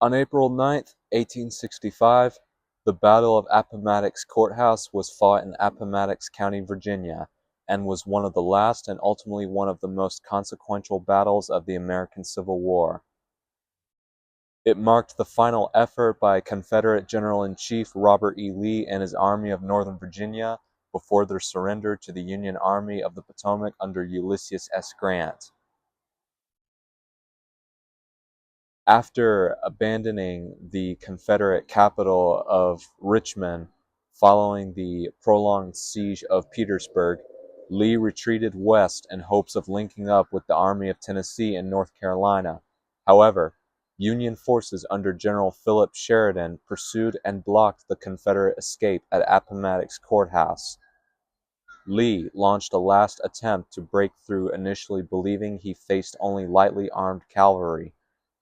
On April 9th, 1865, the Battle of Appomattox Courthouse was fought in Appomattox County, Virginia, and was one of the last and ultimately one of the most consequential battles of the American Civil War. It marked the final effort by Confederate General-in-Chief Robert E. Lee and his Army of Northern Virginia before their surrender to the Union Army of the Potomac under Ulysses S. Grant. After abandoning the Confederate capital of Richmond following the prolonged siege of Petersburg, Lee retreated west in hopes of linking up with the Army of Tennessee and North Carolina. However, Union forces under General Philip Sheridan pursued and blocked the Confederate escape at Appomattox Courthouse. Lee launched a last attempt to break through, initially believing he faced only lightly armed cavalry,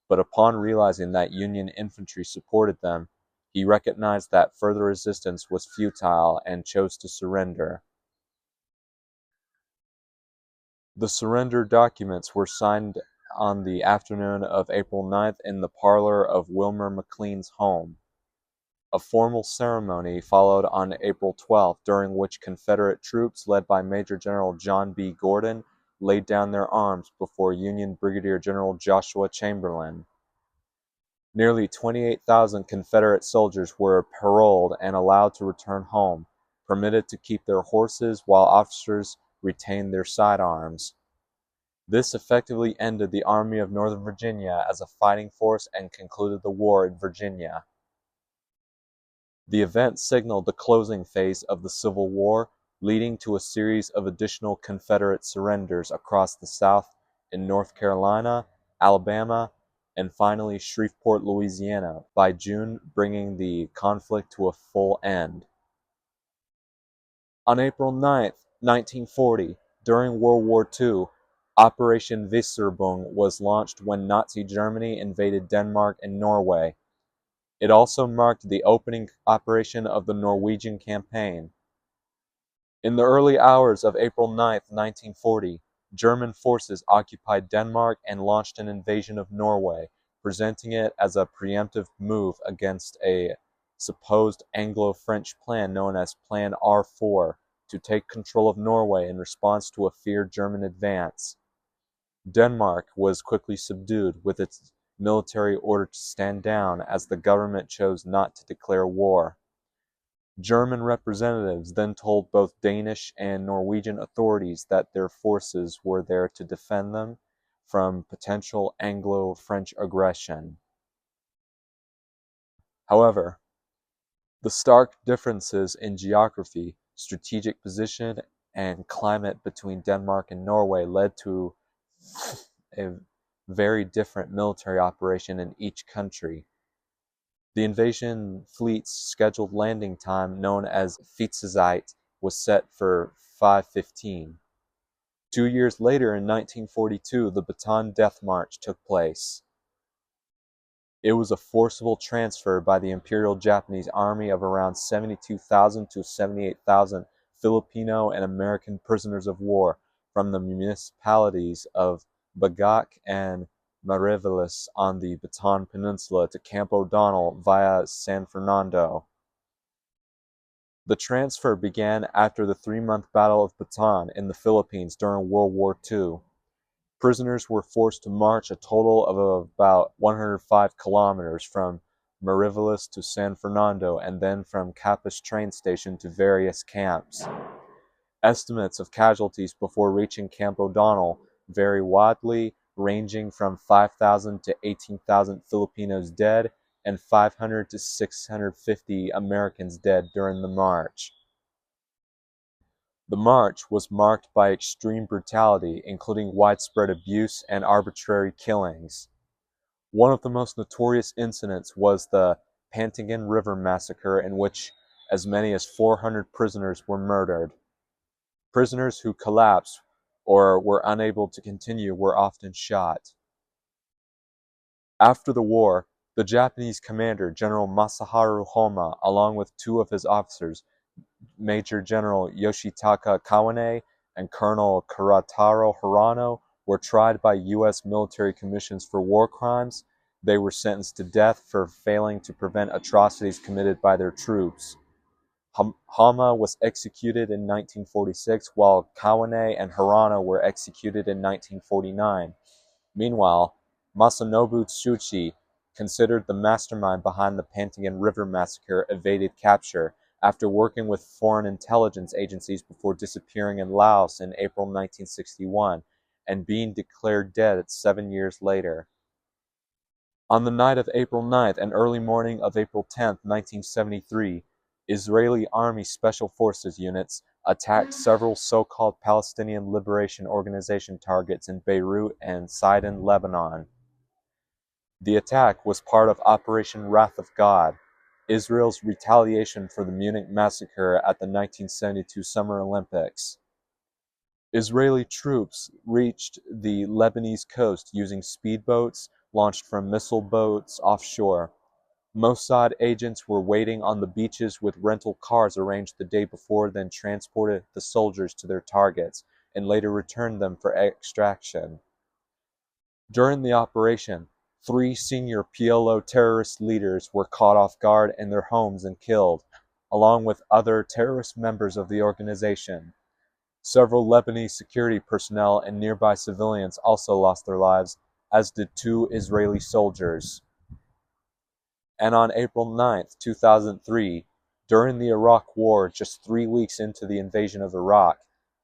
but upon realizing that Union infantry supported them, he recognized that further resistance was futile and chose to surrender. The surrender documents were signed on the afternoon of April 9th in the parlor of Wilmer McLean's home. A formal ceremony followed on April 12th, during which Confederate troops led by Major General John B. Gordon laid down their arms before Union Brigadier General Joshua Chamberlain. Nearly 28,000 Confederate soldiers were paroled and allowed to return home, permitted to keep their horses while officers retained their sidearms. This effectively ended the Army of Northern Virginia as a fighting force and concluded the war in Virginia. The event signaled the closing phase of the Civil War, leading to a series of additional Confederate surrenders across the South in North Carolina, Alabama, and finally Shreveport, Louisiana, by June, bringing the conflict to a full end. On April 9, 1940, during World War II, Operation Weserübung was launched when Nazi Germany invaded Denmark and Norway. It also marked the opening operation of the Norwegian campaign. In the early hours of April 9, 1940, German forces occupied Denmark and launched an invasion of Norway, presenting it as a preemptive move against a supposed Anglo-French plan known as Plan R4 to take control of Norway in response to a feared German advance. Denmark was quickly subdued, with its military ordered to stand down as the government chose not to declare war. German representatives then told both Danish and Norwegian authorities that their forces were there to defend them from potential Anglo-French aggression. However, the stark differences in geography, strategic position, and climate between Denmark and Norway led to a very different military operation in each country. The invasion fleet's scheduled landing time, known as Fitzezeit, was set for 5:15. 2 years later, in 1942, the Bataan Death March took place. It was a forcible transfer by the Imperial Japanese Army of around 72,000 to 78,000 Filipino and American prisoners of war from the municipalities of Bagak and Mariveles on the Bataan Peninsula to Camp O'Donnell via San Fernando. The transfer began after the 3-month Battle of Bataan in the Philippines during World War II. Prisoners were forced to march a total of about 105 kilometers from Mariveles to San Fernando and then from Capiz train station to various camps. Estimates of casualties before reaching Camp O'Donnell vary widely, ranging from 5,000 to 18,000 Filipinos dead and 500 to 650 Americans dead during the march. The march was marked by extreme brutality, including widespread abuse and arbitrary killings. One of the most notorious incidents was the Pantigan River Massacre, in which as many as 400 prisoners were murdered. Prisoners who collapsed or were unable to continue were often shot. After the war, the Japanese commander, General Masaharu Homa, along with 2 of his officers, Major General Yoshitaka Kawane and Colonel Kurataro Hirano, were tried by U.S. military commissions for war crimes They were sentenced to death for failing to prevent atrocities committed by their troops. Hama was executed in 1946, while Kawane and Hirano were executed in 1949. Meanwhile, Masanobu Tsuchi, considered the mastermind behind the Pantian River massacre, evaded capture after working with foreign intelligence agencies before disappearing in Laos in April 1961 and being declared dead 7 years later. On the night of April 9th and early morning of April 10th, 1973, Israeli Army Special Forces units attacked several so-called Palestinian Liberation Organization targets in Beirut and Sidon, Lebanon. The attack was part of Operation Wrath of God, Israel's retaliation for the Munich massacre at the 1972 Summer Olympics. Israeli troops reached the Lebanese coast using speedboats launched from missile boats offshore. Mossad agents were waiting on the beaches with rental cars arranged the day before, then transported the soldiers to their targets and later returned them for extraction. During the operation, 3 senior PLO terrorist leaders were caught off guard in their homes and killed, along with other terrorist members of the organization. Several Lebanese security personnel and nearby civilians also lost their lives, as did 2 Israeli soldiers. And on April 9, 2003, during the Iraq War, just 3 weeks into the invasion of Iraq,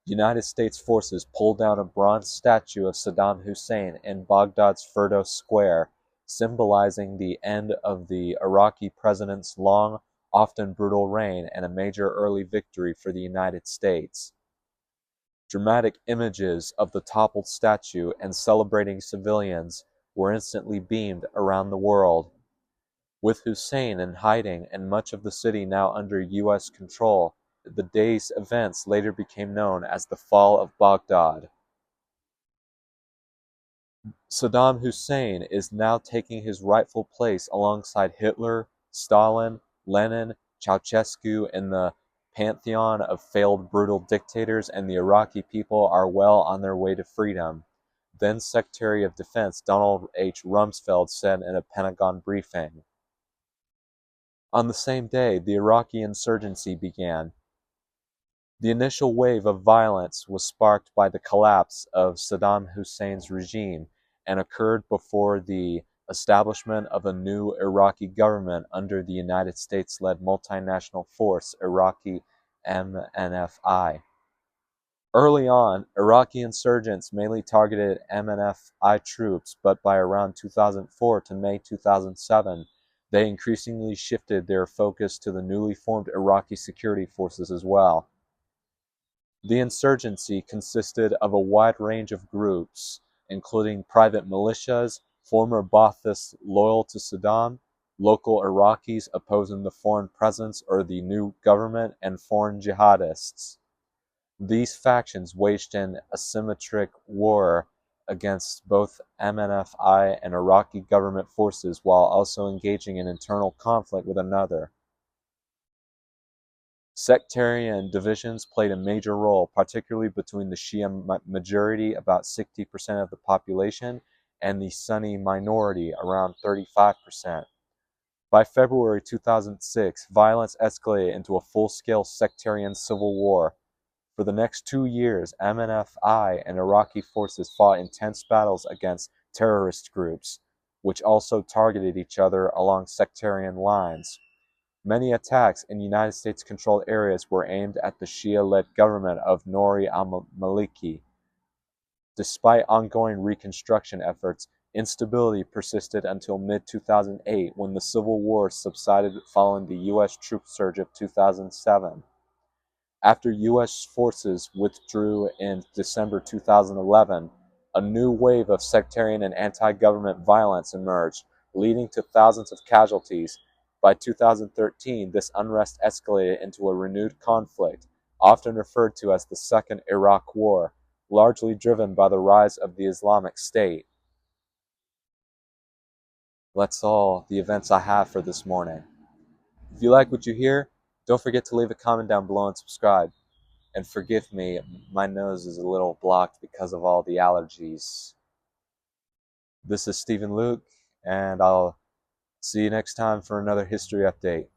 United States forces pulled down a bronze statue of Saddam Hussein in Baghdad's Firdos Square, symbolizing the end of the Iraqi president's long, often brutal reign and a major early victory for the United States. Dramatic images of the toppled statue and celebrating civilians were instantly beamed around the world. With Hussein in hiding and much of the city now under U.S. control, the day's events later became known as the Fall of Baghdad. Saddam Hussein is now taking his rightful place alongside Hitler, Stalin, Lenin, Ceausescu in the pantheon of failed brutal dictators, and the Iraqi people are well on their way to freedom. Then Secretary of Defense Donald H. Rumsfeld said in a Pentagon briefing. On the same day, the Iraqi insurgency began. The initial wave of violence was sparked by the collapse of Saddam Hussein's regime and occurred before the establishment of a new Iraqi government under the United States-led multinational force Iraqi MNFI. Early on, Iraqi insurgents mainly targeted MNFI troops, but by around 2004 to May 2007, they increasingly shifted their focus to the newly formed Iraqi security forces as well. The insurgency consisted of a wide range of groups, including private militias, former Baathists loyal to Saddam, local Iraqis opposing the foreign presence or the new government, and foreign jihadists. These factions waged an asymmetric war against both MNFI and Iraqi government forces while also engaging in internal conflict with another. Sectarian divisions played a major role, particularly between the Shia majority, about 60% of the population, and the Sunni minority, around 35%. By February 2006, violence escalated into a full-scale sectarian civil war. For the next 2 years, MNFI and Iraqi forces fought intense battles against terrorist groups, which also targeted each other along sectarian lines. Many attacks in United States-controlled areas were aimed at the Shia-led government of Nouri al-Maliki. Despite ongoing reconstruction efforts, instability persisted until mid-2008 when the civil war subsided following the U.S. troop surge of 2007. After U.S. forces withdrew in December 2011, a new wave of sectarian and anti-government violence emerged, leading to thousands of casualties. By 2013, this unrest escalated into a renewed conflict, often referred to as the Second Iraq War, largely driven by the rise of the Islamic State. That's all the events I have for this morning. If you like what you hear, don't forget to leave a comment down below and subscribe. And forgive me, my nose is a little blocked because of all the allergies. This is Stephen Luke, and I'll see you next time for another history update.